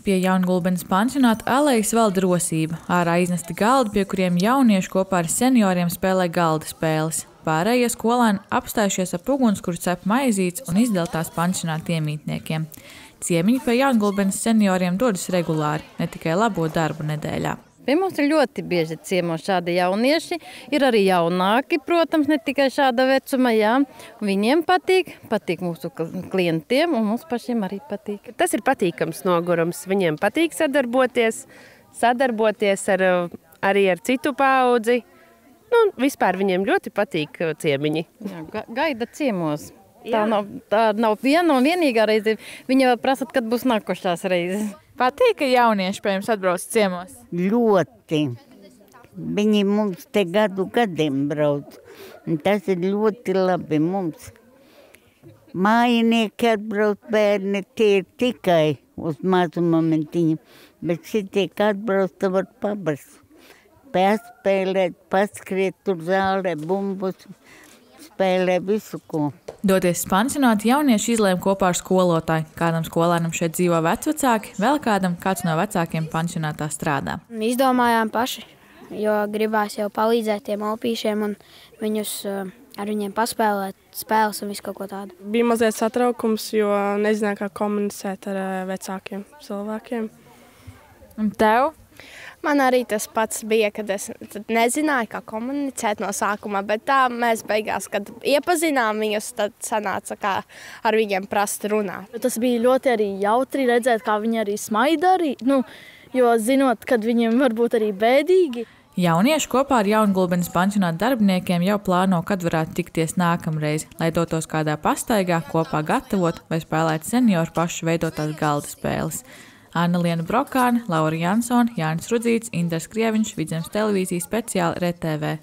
Pie Jaungulbenes pansionāta alejas valda rosība. Ārā iznesti galdi, pie kuriem jaunieši kopā ar senioriem spēlē galda spēles. Pārējie skolēni apstājušies ap ugunskura cep maizītes un izdala tās pansionāta iemītniekiem. Ciemiņi pie Jaungulbenes senioriem dodas regulāri, ne tikai labo darbu nedēļā. Pie mums ir ļoti bieži ciemos šādi jaunieši. Ir arī jaunāki, protams, ne tikai šāda vecuma, jā. Viņiem patīk mūsu klientiem un mums pašiem arī patīk. Tas ir patīkams nogurums. Viņiem patīk sadarboties arī ar citu paudzi. Vispār viņiem ļoti patīk ciemiņi. Jā, gaida ciemos. Tā nav viena un vienīgā reize. Viņa prasa, kad būs nākošās reizes. Patīk, ka jaunieši pie jums atbrauc ciemos? Ļoti. Viņi mums te gadiem brauc. Un tas ir ļoti labi mums. Mājinieki atbrauc, bērni, tie ir tikai uz mazu momentiņu. Bet šitie, kad atbrauc, tā var pabast. Paspēlēt, paskriet tur zālē, bumbus, spēlē visu ko. Doties uz pansionātu, jaunieši izlēma kopā ar skolotāju. Kādam skolēnam šeit dzīvo vecvecāki, vēl kādam kāds no vecākiem pansionātā strādā. Izdomājām paši, jo gribās jau palīdzēt tiem opīšiem un viņus ar viņiem paspēlēt, spēles un visu kaut ko tādu. Bija mazliet satraukums, jo nezināju, kā komunicēt ar vecākiem cilvēkiem. Un tev? Man arī tas pats bija, kad es nezināju, kā komunicēt no sākuma, bet tā mēs beigās, kad iepazinām viņus, tad sanāca, kā ar viņiem prast runāt. Tas bija ļoti arī jautri redzēt, kā viņi arī smaida arī, jo zinot, kad viņiem varbūt arī bēdīgi. Jaunieši kopā ar Jaungulbenes pansionāta darbiniekiem jau plāno, kad varētu tikties nākamreiz, lai dotos kādā pastaigā, kopā gatavot vai spēlēt senioru pašu veidotās galda spēles. Anna-Liena Brokāne, Laura Jansone, Jānis Rudzīts, Indars Krieviņš, Vidzemes televīzija speciāli RTV.